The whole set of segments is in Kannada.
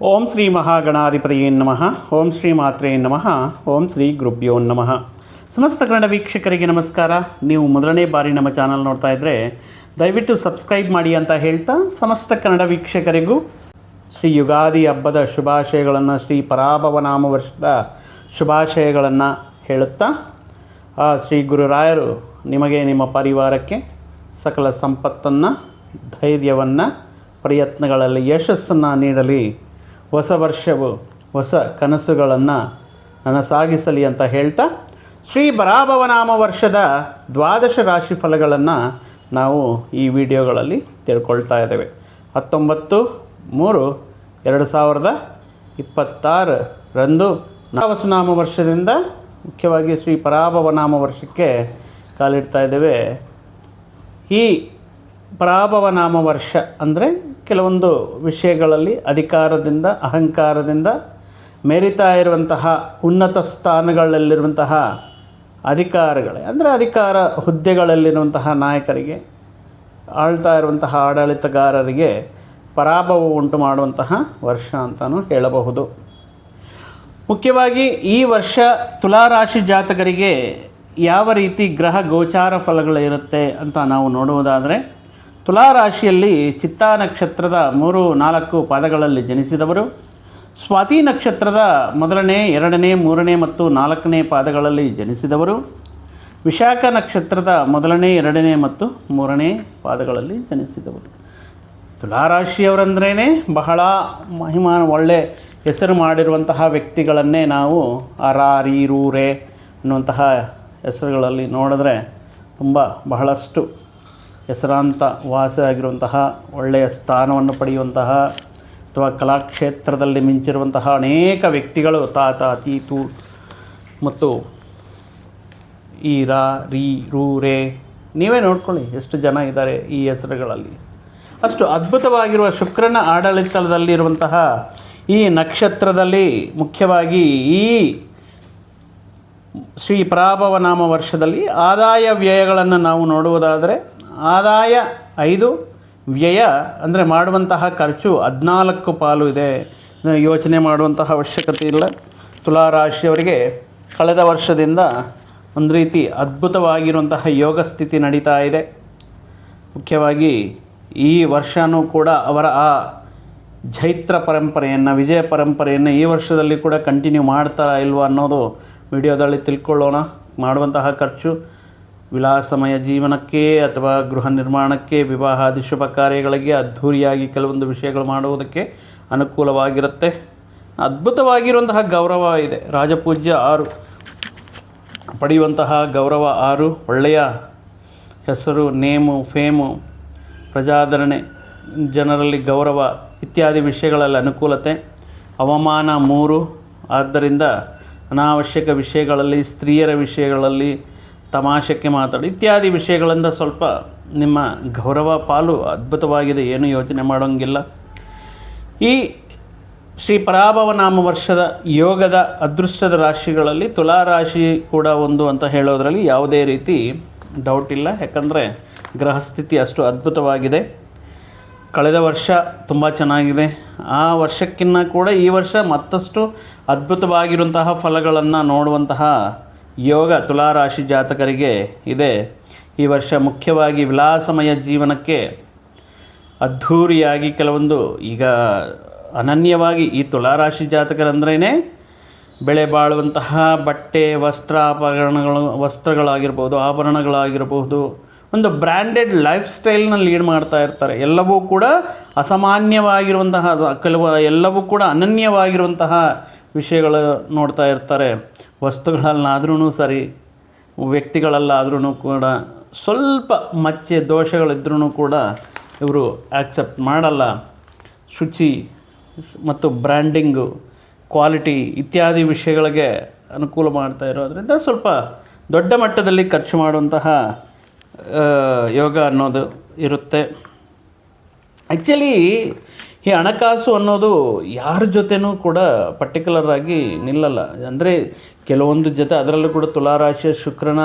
ಓಂ ಶ್ರೀ ಮಹಾಗಣಾಧಿಪತಿಯೇ ನಮಃ. ಓಂ ಶ್ರೀ ಮಾತ್ರೇ ನಮಃ. ಓಂ ಶ್ರೀ ಗುರುಭ್ಯೋ ನಮಃ. ಸಮಸ್ತ ಕನ್ನಡ ವೀಕ್ಷಕರಿಗೆ ನಮಸ್ಕಾರ. ನೀವು ಮೊದಲನೇ ಬಾರಿ ನಮ್ಮ ಚಾನಲ್ ನೋಡ್ತಾ ಇದ್ದರೆ ದಯವಿಟ್ಟು ಸಬ್ಸ್ಕ್ರೈಬ್ ಮಾಡಿ ಅಂತ ಹೇಳ್ತಾ, ಸಮಸ್ತ ಕನ್ನಡ ವೀಕ್ಷಕರಿಗೂ ಶ್ರೀ ಯುಗಾದಿ ಹಬ್ಬದ ಶುಭಾಶಯಗಳನ್ನು, ಶ್ರೀ ಪರಾಭವನಾಮ ವರ್ಷದ ಶುಭಾಶಯಗಳನ್ನು ಹೇಳುತ್ತಾ, ಶ್ರೀ ಗುರುರಾಯರು ನಿಮಗೆ ನಿಮ್ಮ ಪರಿವಾರಕ್ಕೆ ಸಕಲ ಸಂಪತ್ತನ್ನು, ಧೈರ್ಯವನ್ನು, ಪ್ರಯತ್ನಗಳಲ್ಲಿ ಯಶಸ್ಸನ್ನು ನೀಡಲಿ. ಹೊಸ ವರ್ಷವು ಹೊಸ ಕನಸುಗಳನ್ನು ನನಸಾಗಿಸಲಿ ಅಂತ ಹೇಳ್ತಾ, ಶ್ರೀ ಪರಾಭವನಾಮ ವರ್ಷದ ದ್ವಾದಶ ರಾಶಿ ಫಲಗಳನ್ನು ನಾವು ಈ ವಿಡಿಯೋಗಳಲ್ಲಿ ತಿಳ್ಕೊಳ್ತಾ ಇದ್ದೇವೆ. 19/3/2026 ನಾಮ ವರ್ಷದಿಂದ ಮುಖ್ಯವಾಗಿ ಶ್ರೀ ಪರಾಭವನಾಮ ವರ್ಷಕ್ಕೆ ಕಾಲಿಡ್ತಾ ಇದ್ದೇವೆ. ಈ ಪರಾಭವನಾಮ ವರ್ಷ ಅಂದರೆ ಕೆಲವೊಂದು ವಿಷಯಗಳಲ್ಲಿ ಅಧಿಕಾರದಿಂದ, ಅಹಂಕಾರದಿಂದ ಮೆರಿತಾ ಇರುವಂತಹ ಉನ್ನತ ಸ್ಥಾನಗಳಲ್ಲಿರುವಂತಹ ಅಧಿಕಾರಿಗಳೇ, ಅಂದರೆ ಅಧಿಕಾರ ಹುದ್ದೆಗಳಲ್ಲಿರುವಂತಹ ನಾಯಕರಿಗೆ, ಆಳ್ತಾ ಇರುವಂತಹ ಆಡಳಿತಗಾರರಿಗೆ ಪರಾಭವ ಉಂಟು ಮಾಡುವಂತಹ ವರ್ಷ ಅಂತಲೂ ಹೇಳಬಹುದು. ಮುಖ್ಯವಾಗಿ ಈ ವರ್ಷ ತುಲಾರಾಶಿ ಜಾತಕರಿಗೆ ಯಾವ ರೀತಿ ಗ್ರಹ ಗೋಚಾರ ಫಲಗಳಿರುತ್ತೆ ಅಂತ ನಾವು ನೋಡುವುದಾದರೆ, ತುಲಾರಾಶಿಯಲ್ಲಿ ಚಿತ್ತಾ ನಕ್ಷತ್ರದ 3, 4 ಪಾದಗಳಲ್ಲಿ ಜನಿಸಿದವರು, ಸ್ವಾತಿ ನಕ್ಷತ್ರದ 1ನೇ, 2ನೇ, 3ನೇ ಮತ್ತು 4ನೇ ಪಾದಗಳಲ್ಲಿ ಜನಿಸಿದವರು, ವಿಶಾಖ ನಕ್ಷತ್ರದ 1ನೇ, 2ನೇ ಮತ್ತು 3ನೇ ಪಾದಗಳಲ್ಲಿ ಜನಿಸಿದವರು. ತುಲಾರಾಶಿಯವರಂದ್ರೇ ಬಹಳ ಒಳ್ಳೆ ಹೆಸರು ಮಾಡಿರುವಂತಹ ವ್ಯಕ್ತಿಗಳನ್ನೇ ನಾವು ಅರಾರೀರೂರೇ ಅನ್ನುವಂತಹ ಹೆಸರುಗಳಲ್ಲಿ ನೋಡಿದ್ರೆ ಬಹಳಷ್ಟು ಹೆಸರಾಂತ ವಾಸಿಯಾಗಿರುವಂತಹ, ಒಳ್ಳೆಯ ಸ್ಥಾನವನ್ನು ಪಡೆಯುವಂತಹ ಅಥವಾ ಕಲಾಕ್ಷೇತ್ರದಲ್ಲಿ ಮಿಂಚಿರುವಂತಹ ಅನೇಕ ವ್ಯಕ್ತಿಗಳು ತಾತ, ತೀತು ಮತ್ತು ಈ ರಾ, ರೀ, ರೂ, ರೇ, ನೀವೇ ನೋಡ್ಕೊಳ್ಳಿ ಎಷ್ಟು ಜನ ಇದ್ದಾರೆ ಈ ಹೆಸರುಗಳಲ್ಲಿ. ಅಷ್ಟು ಅದ್ಭುತವಾಗಿರುವ ಶುಕ್ರನ ಆಡಳಿತದಲ್ಲಿರುವಂತಹ ಈ ನಕ್ಷತ್ರದಲ್ಲಿ ಮುಖ್ಯವಾಗಿ ಈ ಶ್ರೀ ಪರಾಭವನಾಮ ವರ್ಷದಲ್ಲಿ ಆದಾಯ ವ್ಯಯಗಳನ್ನು ನಾವು ನೋಡುವುದಾದರೆ, ಆದಾಯ 5, ವ್ಯಯ ಅಂದರೆ ಮಾಡುವಂತಹ ಖರ್ಚು 14 ಪಾಲು ಇದೆ. ಯೋಚನೆ ಮಾಡುವಂತಹ ಅವಶ್ಯಕತೆ ಇಲ್ಲ. ತುಲಾರಾಶಿಯವರಿಗೆ ಕಳೆದ ವರ್ಷದಿಂದ ಒಂದು ರೀತಿ ಅದ್ಭುತವಾಗಿರುವಂತಹ ಯೋಗ ಸ್ಥಿತಿ ನಡೀತಾ ಇದೆ. ಮುಖ್ಯವಾಗಿ ಈ ವರ್ಷವೂ ಕೂಡ ಅವರ ಆ ಜೈತ್ರ ಪರಂಪರೆಯನ್ನು, ವಿಜಯ ಪರಂಪರೆಯನ್ನು ಈ ವರ್ಷದಲ್ಲಿ ಕೂಡ ಕಂಟಿನ್ಯೂ ಮಾಡ್ತಾರಾ ಇಲ್ವಾ ಅನ್ನೋದು ವಿಡಿಯೋದಲ್ಲಿ ತಿಳ್ಕೊಳ್ಳೋಣ. ಮಾಡುವಂತಹ ಖರ್ಚು ವಿಲಾಸಮಯ ಜೀವನಕ್ಕೆ ಅಥವಾ ಗೃಹ ನಿರ್ಮಾಣಕ್ಕೆ, ವಿವಾಹಾದಿ ಶುಭ ಕಾರ್ಯಗಳಿಗೆ ಅದ್ಧೂರಿಯಾಗಿ ಕೆಲವೊಂದು ವಿಷಯಗಳು ಮಾಡುವುದಕ್ಕೆ ಅನುಕೂಲವಾಗಿರುತ್ತೆ. ಅದ್ಭುತವಾಗಿರುವಂತಹ ಗೌರವ ಇದೆ. ರಾಜಪೂಜ್ಯ 6 ಪಡೆಯುವಂತಹ ಗೌರವ 6, ಒಳ್ಳೆಯ ಹೆಸರು, ನೇಮು, ಫೇಮು, ಪ್ರಜಾದರಣೆ, ಜನರಲ್ಲಿ ಗೌರವ ಇತ್ಯಾದಿ ವಿಷಯಗಳಲ್ಲಿ ಅನುಕೂಲತೆ. ಅವಮಾನ 3, ಆದ್ದರಿಂದ ಅನಾವಶ್ಯಕ ವಿಷಯಗಳಲ್ಲಿ, ಸ್ತ್ರೀಯರ ವಿಷಯಗಳಲ್ಲಿ ತಮಾಷೆಗೆ ಮಾತಾಡಿ ಇತ್ಯಾದಿ ವಿಷಯಗಳಿಂದ ಸ್ವಲ್ಪ ನಿಮ್ಮ ಗೌರವ ಪಾಲು ಅದ್ಭುತವಾಗಿದೆ, ಏನು ಯೋಚನೆ ಮಾಡೋಂಗಿಲ್ಲ. ಈ ಶ್ರೀ ಪರಾಭವನಾಮ ವರ್ಷದ ಯೋಗದ ಅದೃಷ್ಟದ ರಾಶಿಗಳಲ್ಲಿ ತುಲಾರಾಶಿ ಕೂಡ ಒಂದು ಅಂತ ಹೇಳೋದರಲ್ಲಿ ಯಾವುದೇ ರೀತಿ ಡೌಟ್ ಇಲ್ಲ. ಯಾಕಂದರೆ ಗ್ರಹಸ್ಥಿತಿ ಅಷ್ಟು ಅದ್ಭುತವಾಗಿದೆ. ಕಳೆದ ವರ್ಷ ತುಂಬ ಚೆನ್ನಾಗಿದೆ. ಆ ವರ್ಷಕ್ಕಿಂತ ಕೂಡ ಈ ವರ್ಷ ಮತ್ತಷ್ಟು ಅದ್ಭುತವಾಗಿರುವಂತಹ ಫಲಗಳನ್ನು ನೋಡುವಂತಹ ಯೋಗ ತುಲಾರಾಶಿ ಜಾತಕರಿಗೆ ಇದೆ. ಈ ವರ್ಷ ಮುಖ್ಯವಾಗಿ ವಿಲಾಸಮಯ ಜೀವನಕ್ಕೆ ಅದ್ಧೂರಿಯಾಗಿ ಕೆಲವೊಂದು ಈಗ ಅನನ್ಯವಾಗಿ ಈ ತುಲಾರಾಶಿ ಜಾತಕರಂದ್ರೇ ಬೆಳೆ ಬಾಳುವಂತಹ ಬಟ್ಟೆ, ವಸ್ತ್ರಗಳಾಗಿರ್ಬೋದು, ಆಭರಣಗಳಾಗಿರ್ಬೋದು, ಒಂದು ಬ್ರ್ಯಾಂಡೆಡ್ ಲೈಫ್ ಸ್ಟೈಲ್ನ ಲೀಡ್ ಮಾಡ್ತಾ ಇರ್ತಾರೆ. ಎಲ್ಲವೂ ಕೂಡ ಅಸಾಮಾನ್ಯವಾಗಿರುವಂತಹ ಎಲ್ಲವೂ ಕೂಡ ಅನನ್ಯವಾಗಿರುವಂತಹ ವಿಷಯಗಳು ನೋಡ್ತಾ ಇರ್ತಾರೆ. ವಸ್ತುಗಳಲ್ಲಾದ್ರೂ ಸರಿ, ವ್ಯಕ್ತಿಗಳಲ್ಲಾದ್ರೂ ಕೂಡ ಸ್ವಲ್ಪ ಮಚ್ಚೆ ದೋಷಗಳಿದ್ರೂ ಕೂಡ ಇವರು ಆಕ್ಸೆಪ್ಟ್ ಮಾಡಲ್ಲ. ಶುಚಿ ಮತ್ತು ಬ್ರ್ಯಾಂಡಿಂಗು, ಕ್ವಾಲಿಟಿ ಇತ್ಯಾದಿ ವಿಷಯಗಳಿಗೆ ಅನುಕೂಲ ಮಾಡ್ತಾ ಇರೋದರಿಂದ ಸ್ವಲ್ಪ ದೊಡ್ಡ ಮಟ್ಟದಲ್ಲಿ ಖರ್ಚು ಮಾಡುವಂತಹ ಯೋಗ ಅನ್ನೋದು ಇರುತ್ತೆ. ಆ್ಯಕ್ಚುಲಿ ಈ ಹಣಕಾಸು ಅನ್ನೋದು ಯಾರ ಜೊತೆನೂ ಕೂಡ ಪರ್ಟಿಕ್ಯುಲರಾಗಿ ನಿಲ್ಲಲ್ಲ. ಅಂದರೆ ಕೆಲವೊಂದು ಜೊತೆ, ಅದರಲ್ಲೂ ಕೂಡ ತುಲಾರಾಶಿಯ ಶುಕ್ರನ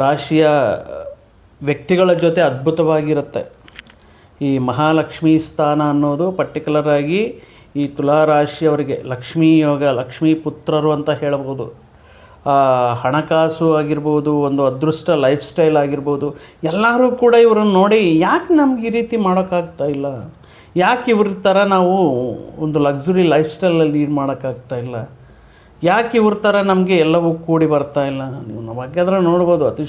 ರಾಶಿಯ ವ್ಯಕ್ತಿಗಳ ಜೊತೆ ಅದ್ಭುತವಾಗಿರುತ್ತೆ. ಈ ಮಹಾಲಕ್ಷ್ಮಿ ಸ್ಥಾನ ಅನ್ನೋದು ಪರ್ಟಿಕ್ಯುಲರಾಗಿ ಈ ತುಲಾರಾಶಿಯವರಿಗೆ ಲಕ್ಷ್ಮೀ ಯೋಗ, ಲಕ್ಷ್ಮೀ ಪುತ್ರರು ಅಂತ ಹೇಳಬಹುದು. ಹಣಕಾಸು ಆಗಿರ್ಬೋದು, ಒಂದು ಅದೃಷ್ಟ ಲೈಫ್ ಸ್ಟೈಲ್ ಆಗಿರ್ಬೋದು, ಎಲ್ಲರೂ ಕೂಡ ಇವ್ರನ್ನ ನೋಡಿ ಯಾಕೆ ನಮ್ಗೆ ಈ ರೀತಿ ಮಾಡೋಕ್ಕಾಗ್ತಾ ಇಲ್ಲ, ಯಾಕೆ ಇವ್ರ ಥರ ನಾವು ಒಂದು ಲಕ್ಸುರಿ ಲೈಫ್ ಸ್ಟೈಲಲ್ಲಿ ಲೀಡ್ ಮಾಡೋಕ್ಕಾಗ್ತಾ ಇಲ್ಲ, ಯಾಕೆ ಇವ್ರ ಥರ ನಮಗೆ ಎಲ್ಲವೂ ಕೂಡಿ ಬರ್ತಾ ಇಲ್ಲ. ನೀವು ನಾವಾಗಾದ್ರೆ ನೋಡ್ಬೋದು, ಅತಿ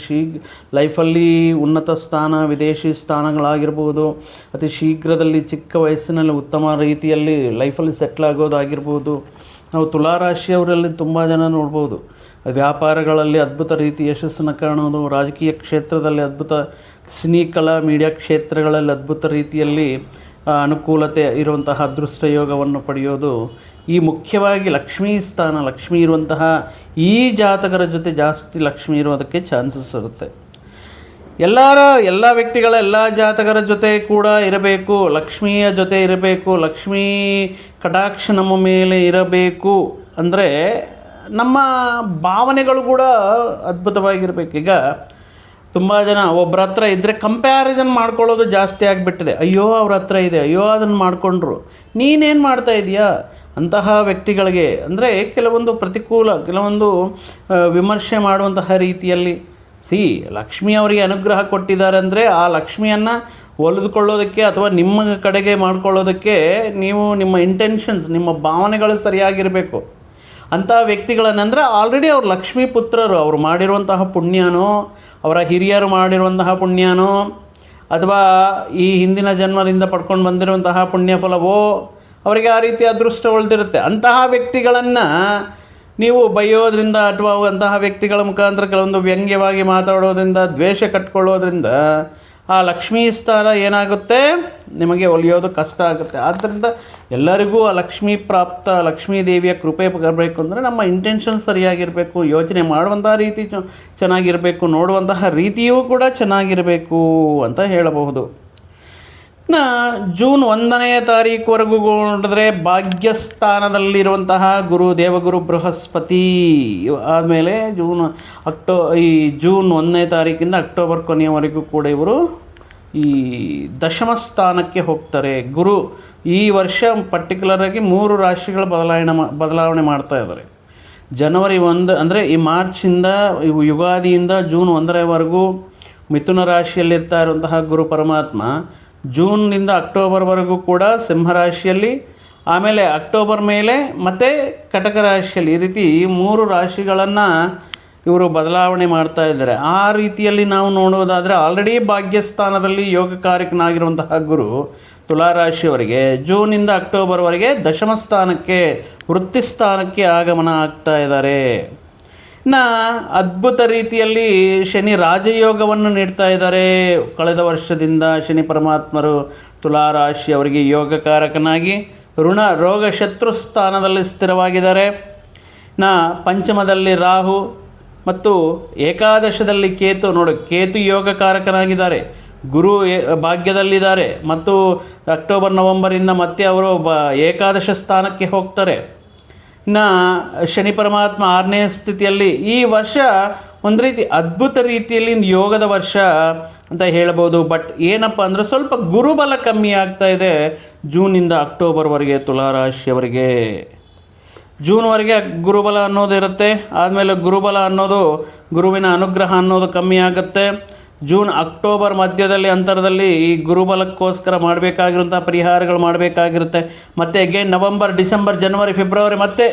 ಲೈಫಲ್ಲಿ ಉನ್ನತ ಸ್ಥಾನ, ವಿದೇಶಿ ಸ್ಥಾನಗಳಾಗಿರ್ಬೋದು, ಅತಿ ಶೀಘ್ರದಲ್ಲಿ ಚಿಕ್ಕ ವಯಸ್ಸಿನಲ್ಲಿ ಉತ್ತಮ ರೀತಿಯಲ್ಲಿ ಲೈಫಲ್ಲಿ ಸೆಟ್ಲ್ ಆಗೋದಾಗಿರ್ಬೋದು. ನಾವು ತುಲಾರಾಶಿಯವರಲ್ಲಿ ತುಂಬ ಜನ ನೋಡ್ಬೋದು, ವ್ಯಾಪಾರಗಳಲ್ಲಿ ಅದ್ಭುತ ರೀತಿ ಯಶಸ್ಸನ್ನು ಕಾಣೋದು, ರಾಜಕೀಯ ಕ್ಷೇತ್ರದಲ್ಲಿ ಅದ್ಭುತ, ಸಿನಿ ಕಲಾ ಮೀಡಿಯಾ ಕ್ಷೇತ್ರಗಳಲ್ಲಿ ಅದ್ಭುತ ರೀತಿಯಲ್ಲಿ ಅನುಕೂಲತೆ ಇರುವಂತಹ ಅದೃಷ್ಟ ಯೋಗವನ್ನು ಪಡೆಯೋದು. ಈ ಮುಖ್ಯವಾಗಿ ಲಕ್ಷ್ಮೀ ಸ್ಥಾನ, ಲಕ್ಷ್ಮೀ ಇರುವಂತಹ ಈ ಜಾತಕರ ಜೊತೆ ಜಾಸ್ತಿ ಲಕ್ಷ್ಮೀ ಇರೋದಕ್ಕೆ ಚಾನ್ಸಸ್ ಇರುತ್ತೆ. ಎಲ್ಲ ವ್ಯಕ್ತಿಗಳ ಎಲ್ಲ ಜಾತಕರ ಜೊತೆ ಕೂಡ ಇರಬೇಕು, ಲಕ್ಷ್ಮಿಯ ಜೊತೆ ಇರಬೇಕು, ಲಕ್ಷ್ಮೀ ಕಟಾಕ್ಷ ನಮ್ಮ ಮೇಲೆ ಇರಬೇಕು. ಅಂದರೆ ನಮ್ಮ ಭಾವನೆಗಳು ಕೂಡ ಅದ್ಭುತವಾಗಿರಬೇಕು. ಈಗ ತುಂಬ ಜನ ಒಬ್ಬರ ಹತ್ರ ಇದ್ದರೆ ಕಂಪ್ಯಾರಿಸನ್ ಮಾಡ್ಕೊಳ್ಳೋದು ಜಾಸ್ತಿ ಆಗಿಬಿಟ್ಟಿದೆ. ಅಯ್ಯೋ ಅವ್ರ ಹತ್ರ ಇದೆ, ಅಯ್ಯೋ ಅದನ್ನು ಮಾಡಿಕೊಂಡ್ರು, ನೀನೇನು ಮಾಡ್ತಾ ಇದೆಯಾ ಅಂತಹ ವ್ಯಕ್ತಿಗಳಿಗೆ. ಅಂದರೆ ಕೆಲವೊಂದು ಪ್ರತಿಕೂಲ, ಕೆಲವೊಂದು ವಿಮರ್ಶೆ ಮಾಡುವಂತಹ ರೀತಿಯಲ್ಲಿ ಲಕ್ಷ್ಮಿ ಅವರಿಗೆ ಅನುಗ್ರಹ ಕೊಟ್ಟಿದ್ದಾರೆ ಅಂದರೆ ಆ ಲಕ್ಷ್ಮಿಯನ್ನು ಒಲಿದುಕೊಳ್ಳೋದಕ್ಕೆ ಅಥವಾ ನಿಮ್ಮ ಕಡೆಗೆ ಮಾಡ್ಕೊಳ್ಳೋದಕ್ಕೆ ನೀವು ನಿಮ್ಮ ಇಂಟೆನ್ಷನ್ಸ್, ನಿಮ್ಮ ಭಾವನೆಗಳು ಸರಿಯಾಗಿರಬೇಕು. ಅಂಥ ವ್ಯಕ್ತಿಗಳನ್ನಂದರೆ ಆಲ್ರೆಡಿ ಅವ್ರು ಲಕ್ಷ್ಮೀ ಪುತ್ರರು, ಅವರು ಮಾಡಿರುವಂತಹ ಪುಣ್ಯನೋ, ಅವರ ಹಿರಿಯರು ಮಾಡಿರುವಂತಹ ಪುಣ್ಯನೋ, ಅಥವಾ ಈ ಹಿಂದಿನ ಜನ್ಮದಿಂದ ಪಡ್ಕೊಂಡು ಬಂದಿರುವಂತಹ ಪುಣ್ಯ ಫಲವೋ ಅವರಿಗೆ ಆ ರೀತಿ ಅದೃಷ್ಟ ಉಳಿದಿರುತ್ತೆ. ಅಂತಹ ವ್ಯಕ್ತಿಗಳನ್ನು ನೀವು ಬೈಯೋದ್ರಿಂದ ಅಥವಾ ಅಂತಹ ವ್ಯಕ್ತಿಗಳ ಮುಖಾಂತರ ಕೆಲವೊಂದು ವ್ಯಂಗ್ಯವಾಗಿ ಮಾತಾಡೋದ್ರಿಂದ, ದ್ವೇಷ ಕಟ್ಕೊಳ್ಳೋದ್ರಿಂದ ಆ ಲಕ್ಷ್ಮೀ ಸ್ಥಾನ ಏನಾಗುತ್ತೆ, ನಿಮಗೆ ಒಲಿಯೋದು ಕಷ್ಟ ಆಗುತ್ತೆ. ಆದ್ದರಿಂದ ಎಲ್ಲರಿಗೂ ಆ ಲಕ್ಷ್ಮೀ ಪ್ರಾಪ್ತ, ಲಕ್ಷ್ಮೀ ದೇವಿಯ ಕೃಪೆ ಬರಬೇಕು ಅಂದರೆ ನಮ್ಮ ಇಂಟೆನ್ಷನ್ ಸರಿಯಾಗಿರಬೇಕು, ಯೋಚನೆ ಮಾಡುವಂತಹ ರೀತಿ ಚೆನ್ನಾಗಿರಬೇಕು, ನೋಡುವಂತಹ ರೀತಿಯೂ ಕೂಡ ಚೆನ್ನಾಗಿರಬೇಕು ಅಂತ ಹೇಳಬಹುದು. ಜೂನ್ 1ನೇ ತಾರೀಕುವರೆಗೂ ನೋಡಿದ್ರೆ ಭಾಗ್ಯಸ್ಥಾನದಲ್ಲಿರುವಂತಹ ದೇವಗುರು ಬೃಹಸ್ಪತಿ, ಆದಮೇಲೆ ಈ ಜೂನ್ 1ನೇ ತಾರೀಕಿಂದ ಅಕ್ಟೋಬರ್ ಕೊನೆಯವರೆಗೂ ಕೂಡ ಇವರು ಈ ದಶಮ ಸ್ಥಾನಕ್ಕೆ ಹೋಗ್ತಾರೆ. ಗುರು ಈ ವರ್ಷ ಪರ್ಟಿಕ್ಯುಲರಾಗಿ 3 ರಾಶಿಗಳ ಬದಲಾವಣೆ ಮಾಡ್ತಾ ಇದ್ದಾರೆ. ಜನವರಿ 1 ಅಂದರೆ ಈ ಮಾರ್ಚಿಂದ ಯುಗಾದಿಯಿಂದ ಜೂನ್ 1ರವರೆಗೂ ಮಿಥುನ ರಾಶಿಯಲ್ಲಿರ್ತಾ ಇರುವಂತಹ ಗುರು ಪರಮಾತ್ಮ ಜೂನ್ನಿಂದ ಅಕ್ಟೋಬರ್ವರೆಗೂ ಕೂಡ ಸಿಂಹರಾಶಿಯಲ್ಲಿ, ಆಮೇಲೆ ಅಕ್ಟೋಬರ್ ಮೇಲೆ ಮತ್ತು ಕಟಕ ರಾಶಿಯಲ್ಲಿ, ಈ ರೀತಿ 3 ರಾಶಿಗಳನ್ನು ಇವರು ಬದಲಾವಣೆ ಮಾಡ್ತಾ ಇದ್ದಾರೆ. ಆ ರೀತಿಯಲ್ಲಿ ನಾವು ನೋಡುವುದಾದರೆ ಆಲ್ರೆಡಿ ಭಾಗ್ಯಸ್ಥಾನದಲ್ಲಿ ಯೋಗಕಾರಕನಾಗಿರುವಂತಹ ಗುರು ತುಲಾರಾಶಿಯವರಿಗೆ ಜೂನಿಂದ ಅಕ್ಟೋಬರ್ವರೆಗೆ ದಶಮ ಸ್ಥಾನಕ್ಕೆ, ವೃತ್ತಿ ಸ್ಥಾನಕ್ಕೆ ಆಗಮನ ಆಗ್ತಾ ಇದ್ದಾರೆ. ಅದ್ಭುತ ರೀತಿಯಲ್ಲಿ ಶನಿ ರಾಜಯೋಗವನ್ನು ನೀಡ್ತಾ ಇದ್ದಾರೆ. ಕಳೆದ ವರ್ಷದಿಂದ ಶನಿ ಪರಮಾತ್ಮರು ತುಲಾರಾಶಿಯವರಿಗೆ ಯೋಗಕಾರಕನಾಗಿ ರೋಗ ಶತ್ರು ಸ್ಥಾನದಲ್ಲಿ ಸ್ಥಿರವಾಗಿದ್ದಾರೆ. ಪಂಚಮದಲ್ಲಿ ರಾಹು ಮತ್ತು ಏಕಾದಶದಲ್ಲಿ ಕೇತು. ಕೇತು ಯೋಗಕಾರಕನಾಗಿದ್ದಾರೆ, ಗುರು ಭಾಗ್ಯದಲ್ಲಿದ್ದಾರೆ ಮತ್ತು ಅಕ್ಟೋಬರ್ ನವಂಬರಿಂದ ಮತ್ತೆ ಅವರು ಏಕಾದಶ ಸ್ಥಾನಕ್ಕೆ ಹೋಗ್ತಾರೆ. ಶನಿ ಪರಮಾತ್ಮ 6ನೇ ಸ್ಥಿತಿಯಲ್ಲಿ. ಈ ವರ್ಷ ಒಂದು ರೀತಿ ಅದ್ಭುತ ರೀತಿಯಲ್ಲಿ ಯೋಗದ ವರ್ಷ ಅಂತ ಹೇಳ್ಬೋದು. ಬಟ್ ಏನಪ್ಪ ಅಂದರೆ ಸ್ವಲ್ಪ ಗುರುಬಲ ಕಮ್ಮಿ ಆಗ್ತಾ ಇದೆ ಜೂನಿಂದ ಅಕ್ಟೋಬರ್ವರೆಗೆ ತುಲಾರಾಶಿಯವರಿಗೆ. ಜೂನ್ವರೆಗೆ ಗುರುಬಲ ಅನ್ನೋದು ಇರುತ್ತೆ, ಆದಮೇಲೆ ಗುರುಬಲ ಅನ್ನೋದು, ಗುರುವಿನ ಅನುಗ್ರಹ ಅನ್ನೋದು ಕಮ್ಮಿ ಆಗುತ್ತೆ. ಜೂನ್ ಅಕ್ಟೋಬರ್ ಮಧ್ಯದಲ್ಲಿ ಅಂತರದಲ್ಲಿ ಈ ಗುರುಬಲಕ್ಕೋಸ್ಕರ ಮಾಡಬೇಕಾಗಿರುವಂಥ ಪರಿಹಾರಗಳು ಮಾಡಬೇಕಾಗಿರುತ್ತೆ. ಮತ್ತು ಅಗೇನ್ ನವಂಬರ್, ಡಿಸೆಂಬರ್, ಜನವರಿ, ಫೆಬ್ರವರಿ ಮತ್ತೆ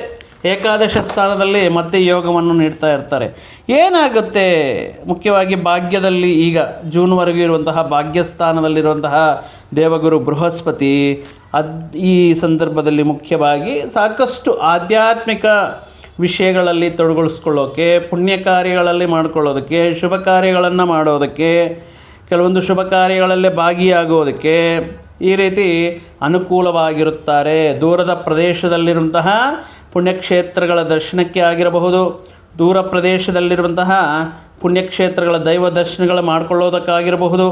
ಏಕಾದಶ ಸ್ಥಾನದಲ್ಲಿ ಮತ್ತೆ ಯೋಗವನ್ನು ನೀಡ್ತಾ ಇರ್ತಾರೆ. ಏನಾಗುತ್ತೆ ಮುಖ್ಯವಾಗಿ ಭಾಗ್ಯದಲ್ಲಿ ಈಗ ಜೂನ್ವರೆಗೂ ಇರುವಂತಹ ಭಾಗ್ಯಸ್ಥಾನದಲ್ಲಿರುವಂತಹ ದೇವಗುರು ಬೃಹಸ್ಪತಿ ಈ ಸಂದರ್ಭದಲ್ಲಿ ಮುಖ್ಯವಾಗಿ ಸಾಕಷ್ಟು ಆಧ್ಯಾತ್ಮಿಕ ವಿಷಯಗಳಲ್ಲಿ ತೊಡಗಿಸ್ಕೊಳ್ಳೋಕ್ಕೆ, ಪುಣ್ಯ ಕಾರ್ಯಗಳಲ್ಲಿ ಮಾಡ್ಕೊಳ್ಳೋದಕ್ಕೆ, ಶುಭ ಕಾರ್ಯಗಳನ್ನು ಮಾಡೋದಕ್ಕೆ, ಕೆಲವೊಂದು ಶುಭ ಕಾರ್ಯಗಳಲ್ಲೇ ಭಾಗಿಯಾಗೋದಕ್ಕೆ ಈ ರೀತಿ ಅನುಕೂಲವಾಗಿರುತ್ತಾರೆ. ದೂರದ ಪ್ರದೇಶದಲ್ಲಿರುವಂತಹ ಪುಣ್ಯಕ್ಷೇತ್ರಗಳ ದರ್ಶನಕ್ಕೆ ಆಗಿರಬಹುದು, ದೂರ ಪ್ರದೇಶದಲ್ಲಿರುವಂತಹ ಪುಣ್ಯಕ್ಷೇತ್ರಗಳ ದೈವ ದರ್ಶನಗಳು ಮಾಡಿಕೊಳ್ಳೋದಕ್ಕಾಗಿರಬಹುದು.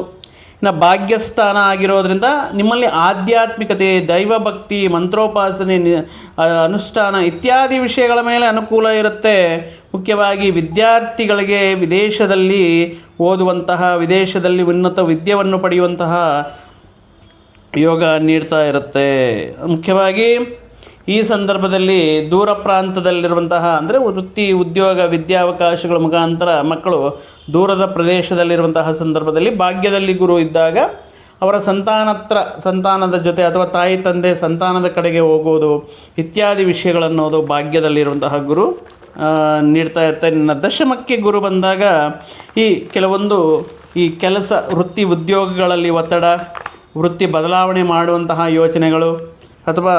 ಭಾಗ್ಯಸ್ಥಾನ ಆಗಿರೋದ್ರಿಂದ ನಿಮ್ಮಲ್ಲಿ ಆಧ್ಯಾತ್ಮಿಕತೆ, ದೈವಭಕ್ತಿ, ಮಂತ್ರೋಪಾಸನೆ, ಅನುಷ್ಠಾನ ಇತ್ಯಾದಿ ವಿಷಯಗಳ ಮೇಲೆ ಅನುಕೂಲ ಇರುತ್ತೆ. ಮುಖ್ಯವಾಗಿ ವಿದ್ಯಾರ್ಥಿಗಳಿಗೆ ವಿದೇಶದಲ್ಲಿ ಓದುವಂತಹ, ವಿದೇಶದಲ್ಲಿ ಉನ್ನತ ವಿದ್ಯೆಯನ್ನು ಪಡೆಯುವಂತಹ ಯೋಗ ನೀಡ್ತಾ ಇರುತ್ತೆ. ಮುಖ್ಯವಾಗಿ ಈ ಸಂದರ್ಭದಲ್ಲಿ ದೂರ ಪ್ರಾಂತದಲ್ಲಿರುವಂತಹ ಅಂದರೆ ವೃತ್ತಿ ಉದ್ಯೋಗ ವಿದ್ಯಾವಕಾಶಗಳ ಮುಖಾಂತರ ಮಕ್ಕಳು ದೂರದ ಪ್ರದೇಶದಲ್ಲಿರುವಂತಹ ಸಂದರ್ಭದಲ್ಲಿ ಭಾಗ್ಯದಲ್ಲಿ ಗುರು ಇದ್ದಾಗ ಅವರ ಸಂತಾನದ ಜೊತೆ ಅಥವಾ ತಾಯಿ ತಂದೆ ಸಂತಾನದ ಕಡೆಗೆ ಹೋಗೋದು ಇತ್ಯಾದಿ ವಿಷಯಗಳನ್ನೋದು ಭಾಗ್ಯದಲ್ಲಿರುವಂತಹ ಗುರು ನೀಡ್ತಾ ಇರ್ತಾರೆ. ಇನ್ನು ದಶಮಕ್ಕೆ ಗುರು ಬಂದಾಗ ಈ ಕೆಲವೊಂದು ಈ ಕೆಲಸ ವೃತ್ತಿ ಉದ್ಯೋಗಗಳಲ್ಲಿ ಒತ್ತಡ, ವೃತ್ತಿ ಬದಲಾವಣೆ ಮಾಡುವಂತಹ ಯೋಚನೆಗಳು ಅಥವಾ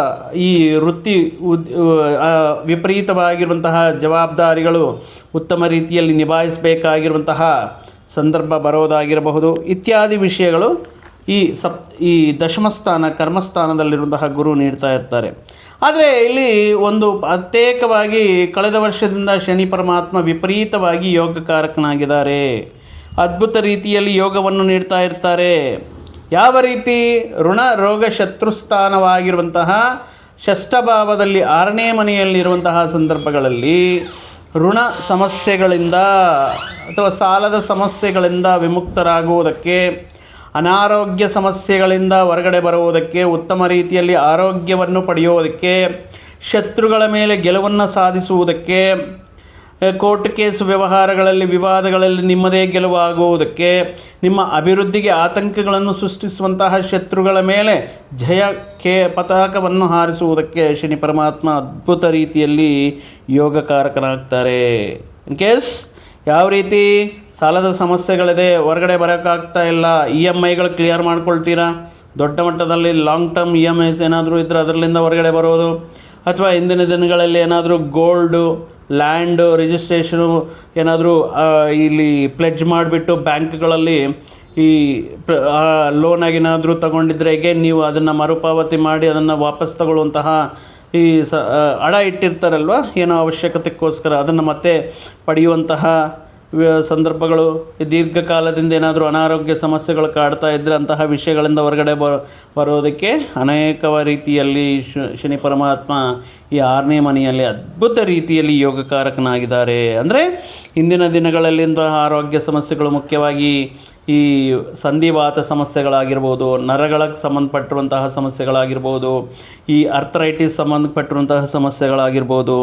ಈ ವೃತ್ತಿ ವಿಪರೀತವಾಗಿರುವಂತಹ ಜವಾಬ್ದಾರಿಗಳು ಉತ್ತಮ ರೀತಿಯಲ್ಲಿ ನಿಭಾಯಿಸಬೇಕಾಗಿರುವಂತಹ ಸಂದರ್ಭ ಬರೋದಾಗಿರಬಹುದು ಇತ್ಯಾದಿ ವಿಷಯಗಳು ಈ ದಶಮಸ್ಥಾನ ಕರ್ಮಸ್ಥಾನದಲ್ಲಿರುವಂತಹ ಗುರು ನೀಡ್ತಾ ಇರ್ತಾರೆ. ಆದರೆ ಇಲ್ಲಿ ಒಂದು ಪ್ರತ್ಯೇಕವಾಗಿ ಕಳೆದ ವರ್ಷದಿಂದ ಶನಿ ಪರಮಾತ್ಮ ವಿಪರೀತವಾಗಿ ಯೋಗಕಾರಕನಾಗಿದ್ದಾರೆ. ಅದ್ಭುತ ರೀತಿಯಲ್ಲಿ ಯೋಗವನ್ನು ನೀಡ್ತಾ ಇರ್ತಾರೆ. ಯಾವ ರೀತಿ? ಋಣ ರೋಗ ಶತ್ರುಸ್ಥಾನವಾಗಿರುವಂತಹ ಷಷ್ಠಭಾವದಲ್ಲಿ 6ನೇ ಮನೆಯಲ್ಲಿರುವಂತಹ ಸಂದರ್ಭಗಳಲ್ಲಿ ಋಣ ಸಮಸ್ಯೆಗಳಿಂದ ಅಥವಾ ಸಾಲದ ಸಮಸ್ಯೆಗಳಿಂದ ವಿಮುಕ್ತರಾಗುವುದಕ್ಕೆ, ಅನಾರೋಗ್ಯ ಸಮಸ್ಯೆಗಳಿಂದ ಹೊರಗಡೆ ಬರುವುದಕ್ಕೆ, ಉತ್ತಮ ರೀತಿಯಲ್ಲಿ ಆರೋಗ್ಯವನ್ನು ಪಡೆಯುವುದಕ್ಕೆ, ಶತ್ರುಗಳ ಮೇಲೆ ಗೆಲುವನ್ನು ಸಾಧಿಸುವುದಕ್ಕೆ, ಕೋರ್ಟ್ ಕೇಸ್ ವ್ಯವಹಾರಗಳಲ್ಲಿ ವಿವಾದಗಳಲ್ಲಿ ನಿಮ್ಮದೇ ಗೆಲುವಾಗುವುದಕ್ಕೆ, ನಿಮ್ಮ ಅಭಿವೃದ್ಧಿಗೆ ಆತಂಕಗಳನ್ನು ಸೃಷ್ಟಿಸುವಂತಹ ಶತ್ರುಗಳ ಮೇಲೆ ಜಯಕ್ಕೆ ಪತಾಕವನ್ನು ಹಾರಿಸುವುದಕ್ಕೆ ಶನಿ ಪರಮಾತ್ಮ ಅದ್ಭುತ ರೀತಿಯಲ್ಲಿ ಯೋಗಕಾರಕನಾಗ್ತಾರೆ. ಇನ್ ಕೇಸ್ ಯಾವ ರೀತಿ ಸಾಲದ ಸಮಸ್ಯೆಗಳಿದೆ, ಹೊರಗಡೆ ಬರೋಕ್ಕಾಗ್ತಾ ಇಲ್ಲ, EMIಗಳು ಕ್ಲಿಯರ್ ಮಾಡ್ಕೊಳ್ತೀರಾ, ದೊಡ್ಡ ಮಟ್ಟದಲ್ಲಿ ಲಾಂಗ್ ಟರ್ಮ್ EMIs ಏನಾದರೂ ಇದ್ದರೆ ಅದರಲ್ಲಿಂದ ಹೊರಗಡೆ ಬರೋದು, ಅಥವಾ ಇಂದಿನ ದಿನಗಳಲ್ಲಿ ಏನಾದರೂ ಗೋಲ್ಡು ಲ್ಯಾಂಡು ರಿಜಿಸ್ಟ್ರೇಷನು ಏನಾದರೂ ಇಲ್ಲಿ ಪ್ಲೆಡ್ಜ್ ಮಾಡಿಬಿಟ್ಟು ಬ್ಯಾಂಕ್ಗಳಲ್ಲಿ ಈ ಲೋನಾಗೇನಾದರೂ ತಗೊಂಡಿದ್ರೆ ನೀವು ಅದನ್ನು ಮರುಪಾವತಿ ಮಾಡಿ ಅದನ್ನು ವಾಪಸ್ ತಗೊಳ್ಳುವಂತಹ ಈ ಹಣ ಇಟ್ಟಿರ್ತಾರಲ್ವ ಏನೋ ಅವಶ್ಯಕತೆಗೋಸ್ಕರ ಅದನ್ನು ಮತ್ತೆ ಪಡೆಯುವಂತಹ ಸಂದರ್ಭಗಳು, ದೀರ್ಘಕಾಲದಿಂದ ಏನಾದರೂ ಅನಾರೋಗ್ಯ ಸಮಸ್ಯೆಗಳು ಕಾಡ್ತಾ ಇದ್ದರೆ ಅಂತಹ ವಿಷಯಗಳಿಂದ ಹೊರಗಡೆ ಬರೋದಕ್ಕೆ ಅನೇಕ ರೀತಿಯಲ್ಲಿ ಶನಿ ಪರಮಾತ್ಮ ಈ 6ನೇ ಮನೆಯಲ್ಲಿ ಅದ್ಭುತ ರೀತಿಯಲ್ಲಿ ಯೋಗಕಾರಕನಾಗಿದ್ದಾರೆ. ಅಂದರೆ ಇಂದಿನ ದಿನಗಳಲ್ಲಿಂತಹ ಆರೋಗ್ಯ ಸಮಸ್ಯೆಗಳು ಮುಖ್ಯವಾಗಿ ಈ ಸಂಧಿವಾತ ಸಮಸ್ಯೆಗಳಾಗಿರ್ಬೋದು, ನರಗಳಿಗೆ ಸಂಬಂಧಪಟ್ಟಿರುವಂತಹ ಸಮಸ್ಯೆಗಳಾಗಿರ್ಬೋದು, ಈ ಅರ್ಥರೈಟಿಸ್ ಸಂಬಂಧಪಟ್ಟಿರುವಂತಹ ಸಮಸ್ಯೆಗಳಾಗಿರ್ಬೋದು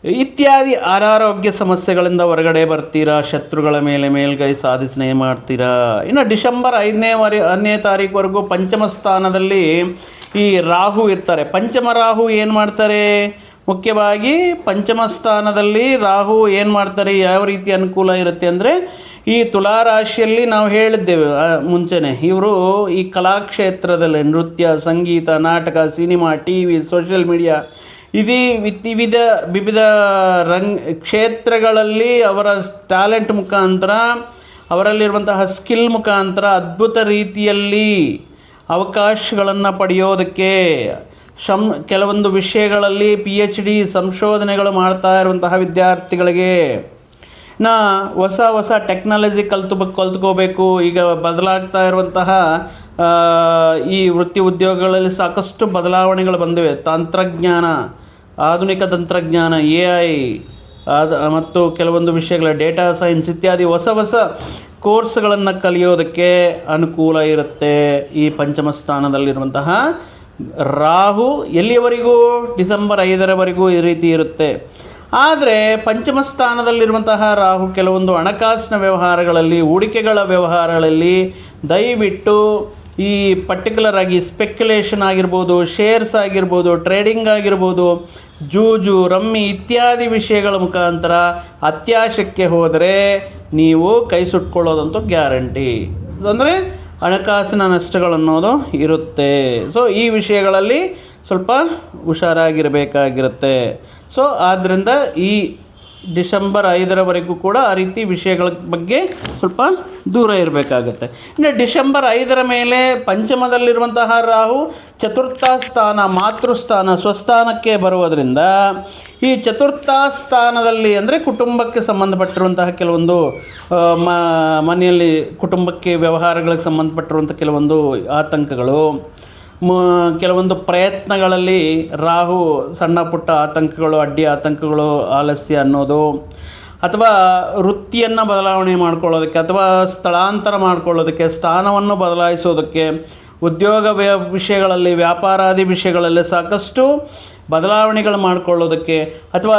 ಇತ್ಯಾದಿ ಅನಾರೋಗ್ಯ ಸಮಸ್ಯೆಗಳಿಂದ ಹೊರಗಡೆ ಬರ್ತೀರಾ, ಶತ್ರುಗಳ ಮೇಲೆ ಮೇಲ್ಗೈ ಸಾಧಿಸಣೆ ಮಾಡ್ತೀರಾ. ಇನ್ನು ಡಿಸೆಂಬರ್ 5ನೇ ತಾರೀಕುವರೆಗೂ ಪಂಚಮ ಸ್ಥಾನದಲ್ಲಿ ಈ ರಾಹು ಇರ್ತಾರೆ. ಪಂಚಮ ರಾಹು ಏನು ಮಾಡ್ತಾರೆ? ಮುಖ್ಯವಾಗಿ ಪಂಚಮ ಸ್ಥಾನದಲ್ಲಿ ರಾಹು ಏನು ಮಾಡ್ತಾರೆ, ಯಾವ ರೀತಿ ಅನುಕೂಲ ಇರುತ್ತೆ ಅಂದರೆ ಈ ತುಲಾರಾಶಿಯಲ್ಲಿ ನಾವು ಹೇಳಿದ್ದೇವೆ ಮುಂಚೆನೇ, ಇವರು ಈ ಕಲಾಕ್ಷೇತ್ರದಲ್ಲಿ ನೃತ್ಯ, ಸಂಗೀತ, ನಾಟಕ, ಸಿನಿಮಾ, TV, ಸೋಷಿಯಲ್ ಮೀಡಿಯಾ ವಿವಿಧ ಕ್ಷೇತ್ರಗಳಲ್ಲಿ ಅವರ ಟ್ಯಾಲೆಂಟ್ ಮುಖಾಂತರ, ಅವರಲ್ಲಿರುವಂತಹ ಸ್ಕಿಲ್ ಮುಖಾಂತರ ಅದ್ಭುತ ರೀತಿಯಲ್ಲಿ ಅವಕಾಶಗಳನ್ನು ಪಡೆಯೋದಕ್ಕೆ ಕೆಲವೊಂದು ವಿಷಯಗಳಲ್ಲಿ PhD ಸಂಶೋಧನೆಗಳು ಮಾಡ್ತಾ ಇರುವಂತಹ ವಿದ್ಯಾರ್ಥಿಗಳಿಗೆ ಹೊಸ ಟೆಕ್ನಾಲಜಿ ಕಲ್ತ್ಕೋಬೇಕು. ಈಗ ಬದಲಾಗ್ತಾ ಇರುವಂತಹ ಈ ವೃತ್ತಿ ಉದ್ಯೋಗಗಳಲ್ಲಿ ಸಾಕಷ್ಟು ಬದಲಾವಣೆಗಳು ಬಂದಿವೆ. ತಂತ್ರಜ್ಞಾನ, ಆಧುನಿಕ ತಂತ್ರಜ್ಞಾನ, AI ಮತ್ತು ಕೆಲವೊಂದು ವಿಷಯಗಳ ಡೇಟಾ ಸೈನ್ಸ್ ಇತ್ಯಾದಿ ಹೊಸ ಕೋರ್ಸ್ಗಳನ್ನು ಕಲಿಯೋದಕ್ಕೆ ಅನುಕೂಲ ಇರುತ್ತೆ. ಈ ಪಂಚಮ ಸ್ಥಾನದಲ್ಲಿರುವಂತಹ ರಾಹು ಎಲ್ಲಿಯವರೆಗೂ? ಡಿಸೆಂಬರ್ 5ರವರೆಗೂ ಈ ರೀತಿ ಇರುತ್ತೆ. ಆದರೆ ಪಂಚಮ ಸ್ಥಾನದಲ್ಲಿರುವಂತಹ ರಾಹು ಕೆಲವೊಂದು ಹಣಕಾಸಿನ ವ್ಯವಹಾರಗಳಲ್ಲಿ, ಹೂಡಿಕೆಗಳ ವ್ಯವಹಾರಗಳಲ್ಲಿ ದಯವಿಟ್ಟು ಈ ಪರ್ಟಿಕ್ಯುಲರ್ ಆಗಿ ಸ್ಪೆಕ್ಯುಲೇಷನ್ ಆಗಿರ್ಬೋದು, ಶೇರ್ಸ್ ಆಗಿರ್ಬೋದು, ಟ್ರೇಡಿಂಗ್ ಆಗಿರ್ಬೋದು, ಜೂಜು, ರಮ್ಮಿ ಇತ್ಯಾದಿ ವಿಷಯಗಳ ಮುಖಾಂತರ ಅತ್ಯಾಶಕ್ಕೆ ಹೋದರೆ ನೀವು ಕೈ ಸುಟ್ಕೊಳ್ಳೋದಂತೂ ಗ್ಯಾರಂಟಿ. ಅಂದರೆ ಹಣಕಾಸಿನ ನಷ್ಟಗಳನ್ನೋದು ಇರುತ್ತೆ. ಸೊ ಈ ವಿಷಯಗಳಲ್ಲಿ ಸ್ವಲ್ಪ ಹುಷಾರಾಗಿರಬೇಕಾಗಿರುತ್ತೆ. ಸೊ ಆದ್ದರಿಂದ ಈ ಡಿಸೆಂಬರ್ 5ರವರೆಗೂ ಕೂಡ ಆ ರೀತಿ ವಿಷಯಗಳ ಬಗ್ಗೆ ಸ್ವಲ್ಪ ದೂರ ಇರಬೇಕಾಗತ್ತೆ. ಇನ್ನು ಡಿಸೆಂಬರ್ 5ರ ಮೇಲೆ ಪಂಚಮದಲ್ಲಿರುವಂತಹ ರಾಹು ಚತುರ್ಥ ಸ್ಥಾನ, ಮಾತೃಸ್ಥಾನ, ಸ್ವಸ್ಥಾನಕ್ಕೆ ಬರುವುದರಿಂದ ಈ ಚತುರ್ಥ ಸ್ಥಾನದಲ್ಲಿ ಅಂದರೆ ಕುಟುಂಬಕ್ಕೆ ಸಂಬಂಧಪಟ್ಟಿರುವಂತಹ ಕೆಲವೊಂದು ಮನೆಯಲ್ಲಿ ಕುಟುಂಬಕ್ಕೆ ವ್ಯವಹಾರಗಳಿಗೆ ಸಂಬಂಧಪಟ್ಟಿರುವಂಥ ಕೆಲವೊಂದು ಆತಂಕಗಳು, ಕೆಲವೊಂದು ಪ್ರಯತ್ನಗಳಲ್ಲಿ ರಾಹು ಸಣ್ಣ ಪುಟ್ಟ ಆತಂಕಗಳು, ಅಡ್ಡಿ ಆತಂಕಗಳು, ಆಲಸ್ಯ ಅನ್ನೋದು, ಅಥವಾ ವೃತ್ತಿಯನ್ನು ಬದಲಾವಣೆ ಮಾಡ್ಕೊಳ್ಳೋದಕ್ಕೆ ಅಥವಾ ಸ್ಥಳಾಂತರ ಮಾಡ್ಕೊಳ್ಳೋದಕ್ಕೆ, ಸ್ಥಾನವನ್ನು ಬದಲಾಯಿಸೋದಕ್ಕೆ, ಉದ್ಯೋಗ ವಿಷಯಗಳಲ್ಲಿ, ವ್ಯಾಪಾರಾದಿ ವಿಷಯಗಳಲ್ಲಿ ಸಾಕಷ್ಟು ಬದಲಾವಣೆಗಳು ಮಾಡಿಕೊಳ್ಳೋದಕ್ಕೆ, ಅಥವಾ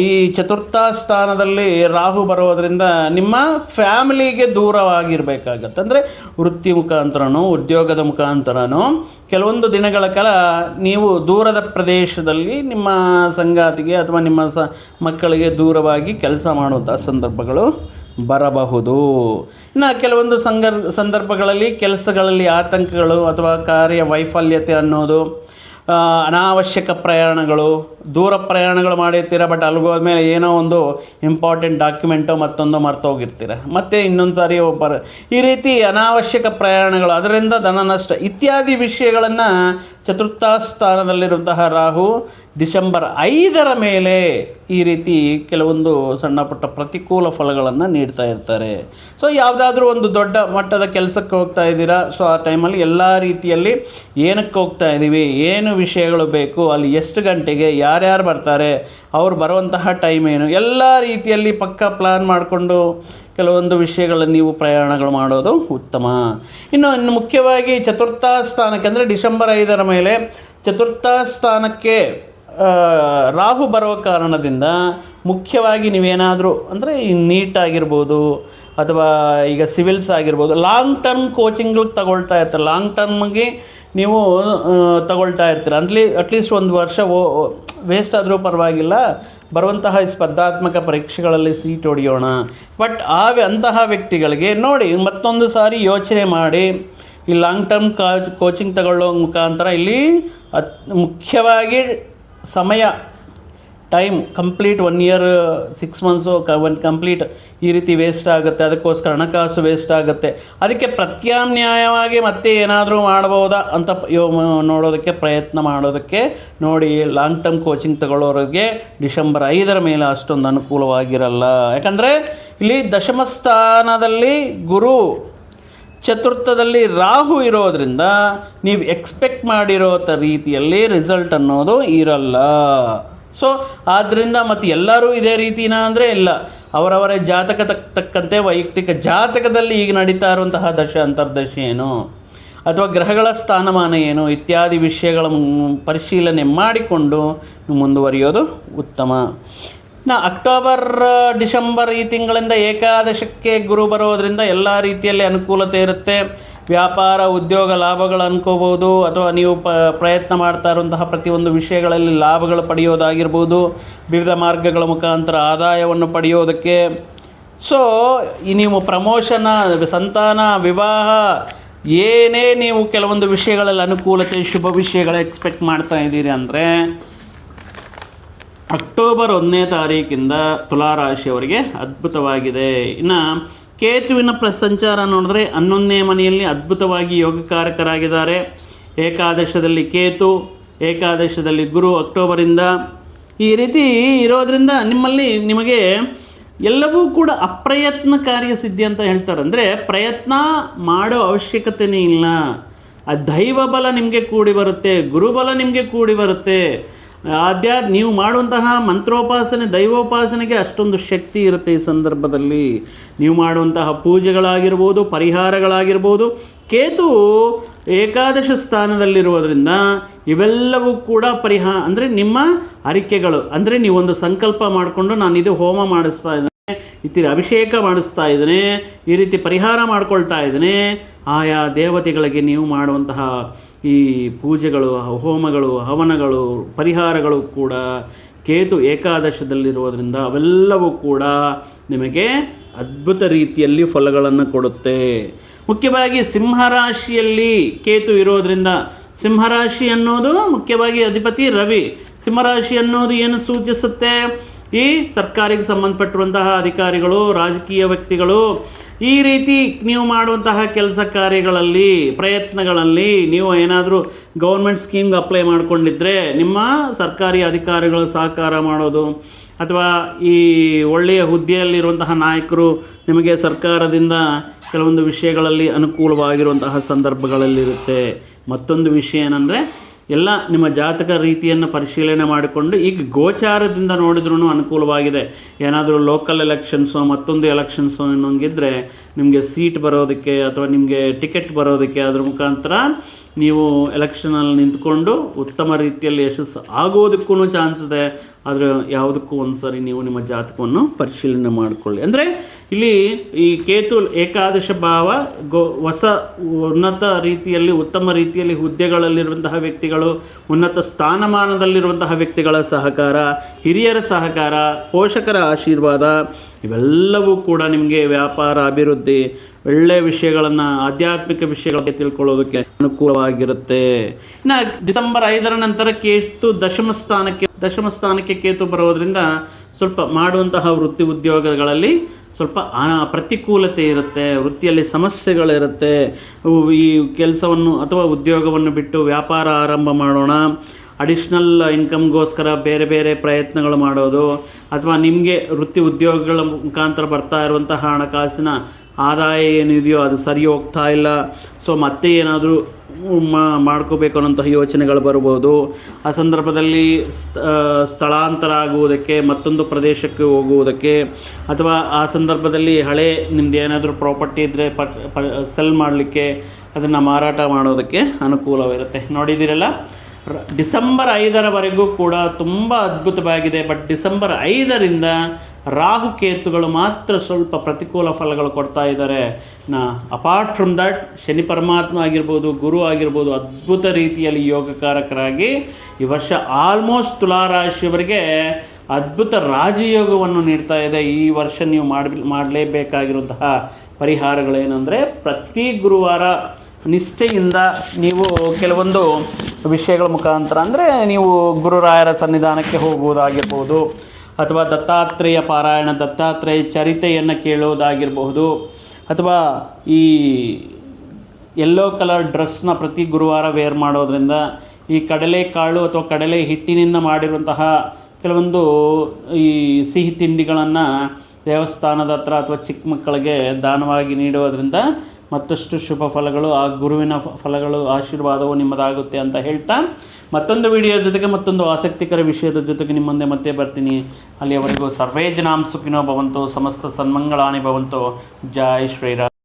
ಈ ಚತುರ್ಥ ಸ್ಥಾನದಲ್ಲಿ ರಾಹು ಬರೋದರಿಂದ ನಿಮ್ಮ ಫ್ಯಾಮಿಲಿಗೆ ದೂರವಾಗಿರಬೇಕಾಗತ್ತೆ. ಅಂದರೆ ವೃತ್ತಿ ಮುಖಾಂತರನೋ ಉದ್ಯೋಗದ ಮುಖಾಂತರನೋ ಕೆಲವೊಂದು ದಿನಗಳ ಕಾಲ ನೀವು ದೂರದ ಪ್ರದೇಶದಲ್ಲಿ ನಿಮ್ಮ ಸಂಗಾತಿಗೆ ಅಥವಾ ನಿಮ್ಮ ಮಕ್ಕಳಿಗೆ ದೂರವಾಗಿ ಕೆಲಸ ಮಾಡುವಂಥ ಸಂದರ್ಭಗಳು ಬರಬಹುದು. ಇನ್ನು ಕೆಲವೊಂದು ಸಂದರ್ಭಗಳಲ್ಲಿ ಕೆಲಸಗಳಲ್ಲಿ ಆತಂಕಗಳು ಅಥವಾ ಕಾರ್ಯ ವೈಫಲ್ಯತೆ ಅನ್ನೋದು, ಅನಾವಶ್ಯಕ ಪ್ರಯಾಣಗಳು, ದೂರ ಪ್ರಯಾಣಗಳು ಮಾಡಿರ್ತೀರ, ಬಟ್ ಅಲ್ಲಿಗೋದ್ಮೇಲೆ ಏನೋ ಒಂದು ಇಂಪಾರ್ಟೆಂಟ್ ಡಾಕ್ಯುಮೆಂಟು ಮತ್ತೊಂದು ಮರ್ತೋಗಿರ್ತೀರ, ಮತ್ತು ಇನ್ನೊಂದು ಸಾರಿ ಈ ರೀತಿ ಅನಾವಶ್ಯಕ ಪ್ರಯಾಣಗಳು, ಅದರಿಂದ ಧನ ನಷ್ಟ ಇತ್ಯಾದಿ ವಿಷಯಗಳನ್ನು ಚತುರ್ಥ ಸ್ಥಾನದಲ್ಲಿರುವಂತಹ ರಾಹು ಡಿಸೆಂಬರ್ 5ರ ಮೇಲೆ ಈ ರೀತಿ ಕೆಲವೊಂದು ಸಣ್ಣ ಪುಟ್ಟ ಪ್ರತಿಕೂಲ ಫಲಗಳನ್ನು ನೀಡ್ತಾ ಇರ್ತಾರೆ. ಸೊ ಯಾವುದಾದ್ರೂ ಒಂದು ದೊಡ್ಡ ಮಟ್ಟದ ಕೆಲಸಕ್ಕೆ ಹೋಗ್ತಾ ಇದ್ದೀರಾ, ಸೊ ಆ ಟೈಮಲ್ಲಿ ಎಲ್ಲ ರೀತಿಯಲ್ಲಿ ಏನಕ್ಕೆ ಹೋಗ್ತಾ ಇದ್ದೀವಿ, ಏನು ವಿಷಯಗಳು ಬೇಕು, ಅಲ್ಲಿ ಎಷ್ಟು ಗಂಟೆಗೆ ಯಾರ್ಯಾರು ಬರ್ತಾರೆ, ಅವ್ರು ಬರುವಂತಹ ಟೈಮ್ ಏನು, ಎಲ್ಲ ರೀತಿಯಲ್ಲಿ ಪಕ್ಕಾ ಪ್ಲ್ಯಾನ್ ಮಾಡಿಕೊಂಡು ಕೆಲವೊಂದು ವಿಷಯಗಳನ್ನು ನೀವು ಪ್ರಯಾಣಗಳು ಮಾಡೋದು ಉತ್ತಮ. ಇನ್ನು ಮುಖ್ಯವಾಗಿ ಚತುರ್ಥ ಸ್ಥಾನಕ್ಕೆ ಅಂದರೆ ಡಿಸೆಂಬರ್ 5ರ ಮೇಲೆ ಚತುರ್ಥ ಸ್ಥಾನಕ್ಕೆ ರಾಹು ಬರುವ ಕಾರಣದಿಂದ ಮುಖ್ಯವಾಗಿ ನೀವೇನಾದರೂ ಅಂದರೆ ನೀಟಾಗಿರ್ಬೋದು ಅಥವಾ ಈಗ ಸಿವಿಲ್ಸ್ ಆಗಿರ್ಬೋದು, ಲಾಂಗ್ ಟರ್ಮ್ ಕೋಚಿಂಗ್ಗಳು ತಗೊಳ್ತಾ ಇರ್ತಾರೆ, ಲಾಂಗ್ ಟರ್ಮ್ಗೆ ನೀವು ತಗೊಳ್ತಾ ಇರ್ತೀರ. ಅಟ್ಲೀಸ್ಟ್ ಒಂದು ವರ್ಷ ವೇಸ್ಟ್ ಆದರೂ ಪರವಾಗಿಲ್ಲ, ಬರುವಂತಹ ಸ್ಪರ್ಧಾತ್ಮಕ ಪರೀಕ್ಷೆಗಳಲ್ಲಿ ಸೀಟ್ ಹೊಡೆಯೋಣ. ಬಟ್ ಅಂತಹ ವ್ಯಕ್ತಿಗಳಿಗೆ ನೋಡಿ, ಮತ್ತೊಂದು ಸಾರಿ ಯೋಚನೆ ಮಾಡಿ, ಈ ಲಾಂಗ್ ಟರ್ಮ್ ಕೋಚಿಂಗ್ ತಗೊಳ್ಳೋ ಮುಖಾಂತರ ಇಲ್ಲಿ ಮುಖ್ಯವಾಗಿ ಸಮಯ, time complete 1 year 6 months complete ಈ ರೀತಿ ವೇಸ್ಟ್ ಆಗುತ್ತೆ. ಅದಕ್ಕೋಸ್ಕರ ಹಣಕಾಸು ವೇಸ್ಟ್ ಆಗುತ್ತೆ. ಅದಕ್ಕೆ ಪ್ರತ್ಯಾಮ್ನಾಯವಾಗಿ ಮತ್ತೆ ಏನಾದರೂ ಮಾಡ್ಬೋದಾ ಅಂತ ನೋಡೋದಕ್ಕೆ ಪ್ರಯತ್ನ ಮಾಡೋದಕ್ಕೆ ನೋಡಿ. ಲಾಂಗ್ ಟರ್ಮ್ ಕೋಚಿಂಗ್ ತಗೊಳ್ಳೋರಿಗೆ ಡಿಸೆಂಬರ್ 5ರ ಮೇಲೆ ಅಷ್ಟೊಂದು ಅನುಕೂಲವಾಗಿರಲ್ಲ. ಯಾಕಂದರೆ ಇಲ್ಲಿ ದಶಮ ಸ್ಥಾನದಲ್ಲಿ ಗುರು, ಚತುರ್ಥದಲ್ಲಿ ರಾಹು ಇರೋದರಿಂದ ನೀವು ಎಕ್ಸ್ಪೆಕ್ಟ್ ಮಾಡಿರೋ ರೀತಿಯಲ್ಲಿ ರಿಸಲ್ಟ್ ಅನ್ನೋದು ಇರಲ್ಲ. ಸೊ ಆದ್ದರಿಂದ ಮತ್ತು ಎಲ್ಲರೂ ಇದೇ ರೀತಿನ ಅಂದರೆ ಇಲ್ಲ, ಅವರವರ ಜಾತಕ ತಕ್ಕಂತೆ ವೈಯಕ್ತಿಕ ಜಾತಕದಲ್ಲಿ ಈಗ ನಡೀತಾ ಇರುವಂತಹ ದಶೆ ಅಂತರ್ದಶೆ ಏನು ಅಥವಾ ಗ್ರಹಗಳ ಸ್ಥಾನಮಾನ ಏನು ಇತ್ಯಾದಿ ವಿಷಯಗಳ ಪರಿಶೀಲನೆ ಮಾಡಿಕೊಂಡು ಮುಂದುವರಿಯೋದು ಉತ್ತಮ. ಅಕ್ಟೋಬರ್ ಡಿಸೆಂಬರ್ ಈ ತಿಂಗಳಿಂದ ಏಕಾದಶಕ್ಕೆ ಗುರು ಬರೋದರಿಂದ ಎಲ್ಲ ರೀತಿಯಲ್ಲಿ ಅನುಕೂಲತೆ ಇರುತ್ತೆ. ವ್ಯಾಪಾರ ಉದ್ಯೋಗ ಲಾಭಗಳು ಅನ್ಕೋಬೋದು, ಅಥವಾ ನೀವು ಪ್ರಯತ್ನ ಮಾಡ್ತಾ ಇರುವಂತಹ ಪ್ರತಿಯೊಂದು ವಿಷಯಗಳಲ್ಲಿ ಲಾಭಗಳು ಪಡೆಯೋದಾಗಿರ್ಬೋದು, ವಿವಿಧ ಮಾರ್ಗಗಳ ಮುಖಾಂತರ ಆದಾಯವನ್ನು ಪಡೆಯೋದಕ್ಕೆ. ಸೊ ನೀವು ಪ್ರಮೋಷನ, ಸಂತಾನ, ವಿವಾಹ, ಏನೇ ನೀವು ಕೆಲವೊಂದು ವಿಷಯಗಳಲ್ಲಿ ಅನುಕೂಲತೆ, ಶುಭ ವಿಷಯಗಳು ಎಕ್ಸ್ಪೆಕ್ಟ್ ಮಾಡ್ತಾ ಇದ್ದೀರಿ ಅಂದರೆ ಅಕ್ಟೋಬರ್ 1ನೇ ತಾರೀಕಿಂದ ತುಲಾರಾಶಿಯವರಿಗೆ ಅದ್ಭುತವಾಗಿದೆ. ಇನ್ನು ಕೇತುವಿನ ಸಂಚಾರ ನೋಡಿದ್ರೆ 11ನೇ ಮನೆಯಲ್ಲಿ ಅದ್ಭುತವಾಗಿ ಯೋಗಕಾರಕರಾಗಿದ್ದಾರೆ. ಏಕಾದಶದಲ್ಲಿ ಕೇತು, ಏಕಾದಶದಲ್ಲಿ ಗುರು ಅಕ್ಟೋಬರಿಂದ ಈ ರೀತಿ ಇರೋದರಿಂದ ನಿಮಗೆ ಎಲ್ಲವೂ ಕೂಡ ಅಪ್ರಯತ್ನ ಕಾರ್ಯಸಿದ್ಧಿ ಅಂತ ಹೇಳ್ತಾರೆ. ಅಂದರೆ ಪ್ರಯತ್ನ ಮಾಡೋ ಅವಶ್ಯಕತೆಯೇ ಇಲ್ಲ. ಆ ದೈವ ಬಲ ನಿಮಗೆ ಕೂಡಿ ಬರುತ್ತೆ, ಗುರುಬಲ ನಿಮಗೆ ಕೂಡಿ ಬರುತ್ತೆ. ನೀವು ಮಾಡುವಂತಹ ಮಂತ್ರೋಪಾಸನೆ, ದೈವೋಪಾಸನೆಗೆ ಅಷ್ಟೊಂದು ಶಕ್ತಿ ಇರುತ್ತೆ. ಈ ಸಂದರ್ಭದಲ್ಲಿ ನೀವು ಮಾಡುವಂತಹ ಪೂಜೆಗಳಾಗಿರ್ಬೋದು, ಪರಿಹಾರಗಳಾಗಿರ್ಬೋದು. ಕೇತು ಏಕಾದಶ ಸ್ಥಾನದಲ್ಲಿರುವುದರಿಂದ ಇವೆಲ್ಲವೂ ಕೂಡ ಅಂದರೆ ನಿಮ್ಮ ಅರಿಕೆಗಳು, ಅಂದರೆ ನೀವೊಂದು ಸಂಕಲ್ಪ ಮಾಡಿಕೊಂಡು ನಾನು ಇದು ಹೋಮ ಮಾಡಿಸ್ತಾ ಇದ್ದೇನೆ, ಇತ್ತೀ ಅಭಿಷೇಕ ಮಾಡಿಸ್ತಾ ಇದ್ದೇನೆ, ಈ ರೀತಿ ಪರಿಹಾರ ಮಾಡ್ಕೊಳ್ತಾ ಇದ್ದೇನೆ, ಆಯಾ ದೇವತೆಗಳಿಗೆ ನೀವು ಮಾಡುವಂತಹ ಈ ಪೂಜೆಗಳು, ಹೋಮಗಳು, ಹವನಗಳು, ಪರಿಹಾರಗಳು ಕೂಡ ಕೇತು ಏಕಾದಶದಲ್ಲಿರುವುದರಿಂದ ಅವೆಲ್ಲವೂ ಕೂಡ ನಿಮಗೆ ಅದ್ಭುತ ರೀತಿಯಲ್ಲಿ ಫಲಗಳನ್ನು ಕೊಡುತ್ತೆ. ಮುಖ್ಯವಾಗಿ ಸಿಂಹರಾಶಿಯಲ್ಲಿ ಕೇತು ಇರೋದರಿಂದ, ಸಿಂಹರಾಶಿ ಅನ್ನೋದು ಮುಖ್ಯವಾಗಿ ಅಧಿಪತಿ ರವಿ. ಸಿಂಹರಾಶಿ ಅನ್ನೋದು ಏನು ಸೂಚಿಸುತ್ತೆ? ಈ ಸರ್ಕಾರಿಗೆ ಸಂಬಂಧಪಟ್ಟಿರುವಂತಹ ಅಧಿಕಾರಿಗಳು, ರಾಜಕೀಯ ವ್ಯಕ್ತಿಗಳು, ಈ ರೀತಿ ನೀವು ಮಾಡುವಂತಹ ಕೆಲಸ ಕಾರ್ಯಗಳಲ್ಲಿ, ಪ್ರಯತ್ನಗಳಲ್ಲಿ ನೀವು ಏನಾದರೂ ಗೌರ್ಮೆಂಟ್ ಸ್ಕೀಮ್ಗೆ ಅಪ್ಲೈ ಮಾಡಿಕೊಂಡಿದ್ದರೆ ನಿಮ್ಮ ಸರ್ಕಾರಿ ಅಧಿಕಾರಿಗಳು ಸಹಕಾರ ಮಾಡೋದು, ಅಥವಾ ಈ ಒಳ್ಳೆಯ ಹುದ್ದೆಯಲ್ಲಿರುವಂತಹ ನಾಯಕರು ನಿಮಗೆ ಸರ್ಕಾರದಿಂದ ಕೆಲವೊಂದು ವಿಷಯಗಳಲ್ಲಿ ಅನುಕೂಲವಾಗಿರುವಂತಹ ಸಂದರ್ಭಗಳಲ್ಲಿರುತ್ತೆ. ಮತ್ತೊಂದು ವಿಷಯ ಏನಂದರೆ ಎಲ್ಲ ನಿಮ್ಮ ಜಾತಕ ರೀತಿಯನ್ನು ಪರಿಶೀಲನೆ ಮಾಡಿಕೊಂಡು ಈಗ ಗೋಚಾರದಿಂದ ನೋಡಿದ್ರೂ ಅನುಕೂಲವಾಗಿದೆ. ಏನಾದರೂ ಲೋಕಲ್ ಎಲೆಕ್ಷನ್ಸು, ಮತ್ತೊಂದು ಎಲೆಕ್ಷನ್ಸು ಅನ್ನೋಂಗಿದ್ರೆ ನಿಮಗೆ ಸೀಟ್ ಬರೋದಕ್ಕೆ ಅಥವಾ ನಿಮಗೆ ಟಿಕೆಟ್ ಬರೋದಕ್ಕೆ ಅದ್ರ ಮುಖಾಂತರ ನೀವು ಎಲೆಕ್ಷನಲ್ಲಿ ನಿಂತ್ಕೊಂಡು ಉತ್ತಮ ರೀತಿಯಲ್ಲಿ ಯಶಸ್ಸು ಆಗೋದಕ್ಕೂ ಚಾನ್ಸ್ ಇದೆ. ಆದರೆ ಯಾವುದಕ್ಕೂ ಒಂದು ಸರಿ ನೀವು ನಿಮ್ಮ ಜಾತಕವನ್ನು ಪರಿಶೀಲನೆ ಮಾಡಿಕೊಳ್ಳಿ. ಅಂದರೆ ಇಲ್ಲಿ ಈ ಕೇತು ಏಕಾದಶ ಭಾವ ಹೊಸ ಉನ್ನತ ರೀತಿಯಲ್ಲಿ ಉತ್ತಮ ರೀತಿಯಲ್ಲಿ ಹುದ್ದೆಗಳಲ್ಲಿರುವಂತಹ ವ್ಯಕ್ತಿಗಳು, ಉನ್ನತ ಸ್ಥಾನಮಾನದಲ್ಲಿರುವಂತಹ ವ್ಯಕ್ತಿಗಳ ಸಹಕಾರ, ಹಿರಿಯರ ಸಹಕಾರ, ಪೋಷಕರ ಆಶೀರ್ವಾದ ಇವೆಲ್ಲವೂ ಕೂಡ ನಿಮಗೆ ವ್ಯಾಪಾರ ಅಭಿವೃದ್ಧಿ, ಒಳ್ಳೆಯ ವಿಷಯಗಳನ್ನು, ಆಧ್ಯಾತ್ಮಿಕ ವಿಷಯಗಳಿಗೆ ತಿಳ್ಕೊಳ್ಳೋದಕ್ಕೆ ಅನುಕೂಲವಾಗಿರುತ್ತೆ. ಇನ್ನು ಡಿಸೆಂಬರ್ 5ರ ನಂತರ ಕೇತು ದಶಮ ಸ್ಥಾನಕ್ಕೆ ಕೇತು ಬರೋದರಿಂದ ಸ್ವಲ್ಪ ಮಾಡುವಂತಹ ವೃತ್ತಿ ಉದ್ಯೋಗಗಳಲ್ಲಿ ಸ್ವಲ್ಪ ಪ್ರತಿಕೂಲತೆ ಇರುತ್ತೆ, ವೃತ್ತಿಯಲ್ಲಿ ಸಮಸ್ಯೆಗಳಿರುತ್ತೆ. ಈ ಕೆಲಸವನ್ನು ಅಥವಾ ಉದ್ಯೋಗವನ್ನು ಬಿಟ್ಟು ವ್ಯಾಪಾರ ಆರಂಭ ಮಾಡೋಣ, ಅಡಿಷ್ನಲ್ ಇನ್ಕಮ್ಗೋಸ್ಕರ ಬೇರೆ ಬೇರೆ ಪ್ರಯತ್ನಗಳು ಮಾಡೋದು, ಅಥವಾ ನಿಮಗೆ ವೃತ್ತಿ ಉದ್ಯೋಗಗಳ ಮುಖಾಂತರ ಬರ್ತಾ ಇರುವಂತಹ ಹಣಕಾಸಿನ ಆದಾಯ ಏನಿದೆಯೋ ಅದು ಸರಿ ಹೋಗ್ತಾ ಇಲ್ಲ, ಸೊ ಮತ್ತೆ ಏನಾದರೂ ಮಾಡ್ಕೋಬೇಕು ಅನ್ನೋಂತಹ ಯೋಚನೆಗಳು ಬರ್ಬೋದು. ಆ ಸಂದರ್ಭದಲ್ಲಿ ಸ್ಥಳಾಂತರ ಆಗುವುದಕ್ಕೆ, ಮತ್ತೊಂದು ಪ್ರದೇಶಕ್ಕೆ ಹೋಗುವುದಕ್ಕೆ, ಅಥವಾ ಆ ಸಂದರ್ಭದಲ್ಲಿ ಹಳೆ ನಿಮ್ದು ಏನಾದರೂ ಪ್ರಾಪರ್ಟಿ ಇದ್ದರೆ ಸೆಲ್ ಮಾಡಲಿಕ್ಕೆ, ಅದನ್ನು ಮಾರಾಟ ಮಾಡೋದಕ್ಕೆ ಅನುಕೂಲವಿರುತ್ತೆ. ನೋಡಿದ್ದೀರಲ್ಲ, ಡಿಸೆಂಬರ್ 5ರವರೆಗೂ ಕೂಡ ತುಂಬ ಅದ್ಭುತವಾಗಿದೆ. ಬಟ್ ಡಿಸೆಂಬರ್ 5ರಿಂದ ರಾಹುಕೇತುಗಳು ಮಾತ್ರ ಸ್ವಲ್ಪ ಪ್ರತಿಕೂಲ ಫಲಗಳು ಕೊಡ್ತಾ ಇದ್ದಾರೆ. ಅಪಾರ್ಟ್ ಫ್ರಮ್ ದಟ್ ಶನಿ ಪರಮಾತ್ಮ ಆಗಿರ್ಬೋದು, ಗುರು ಆಗಿರ್ಬೋದು, ಅದ್ಭುತ ರೀತಿಯಲ್ಲಿ ಯೋಗಕಾರಕರಾಗಿ ಈ ವರ್ಷ ಆಲ್ಮೋಸ್ಟ್ ತುಲಾರಾಶಿಯವರಿಗೆ ಅದ್ಭುತ ರಾಜಯೋಗವನ್ನು ನೀಡ್ತಾ ಇದೆ. ಈ ವರ್ಷ ನೀವು ಮಾಡಲೇಬೇಕಾಗಿರುವಂತಹ ಪರಿಹಾರಗಳೇನೆಂದರೆ, ಪ್ರತಿ ಗುರುವಾರ ನಿಷ್ಠೆಯಿಂದ ನೀವು ಕೆಲವೊಂದು ವಿಷಯಗಳ ಮುಖಾಂತರ, ಅಂದರೆ ನೀವು ಗುರುರಾಯರ ಸನ್ನಿಧಾನಕ್ಕೆ ಹೋಗುವುದಾಗಿರ್ಬೋದು, ಅಥವಾ ದತ್ತಾತ್ರೇಯ ಪಾರಾಯಣ, ದತ್ತಾತ್ರೇಯ ಚರಿತೆಯನ್ನು ಕೇಳೋದಾಗಿರಬಹುದು, ಅಥವಾ ಈ ಯೆಲ್ಲೋ ಕಲರ್ ಡ್ರೆಸ್ನ ಪ್ರತಿ ಗುರುವಾರ ವೇರ್ ಮಾಡೋದ್ರಿಂದ ಈ ಕಡಲೆಕಾಳು ಅಥವಾ ಕಡಲೆ ಹಿಟ್ಟಿನಿಂದ ಮಾಡಿರುವಂತಹ ಕೆಲವೊಂದು ಈ ಸಿಹಿ ತಿಂಡಿಗಳನ್ನು ದೇವಸ್ಥಾನದ ಹತ್ರ ಅಥವಾ ಚಿಕ್ಕ ಮಕ್ಕಳಿಗೆ ದಾನವಾಗಿ ನೀಡುವುದರಿಂದ ಮತ್ತಷ್ಟು ಶುಭ ಫಲಗಳು, ಆ ಗುರುವಿನ ಫಲಗಳು, ಆಶೀರ್ವಾದವು ನಿಮ್ಮದಾಗುತ್ತೆ ಅಂತ ಹೇಳ್ತಾ, ಮತ್ತೊಂದು ವಿಡಿಯೋ ಜೊತೆಗೆ ಮತ್ತೊಂದು ಆಸಕ್ತಿಕರ ವಿಷಯದ ಜೊತೆಗೆ ನಿಮ್ಮ ಮುಂದೆ ಮತ್ತೆ ಬರ್ತೀನಿ. ಅಲ್ಲಿಯವರೆಗೂ ಸರ್ವೇ ಜನಾಂ ಸುಖಿನೋ ಭವಂತು, ಸಮಸ್ತ ಸನ್ಮಂಗಳಾನಿ ಭವಂತು. ಜೈ ಶ್ರೀರಾಮ್.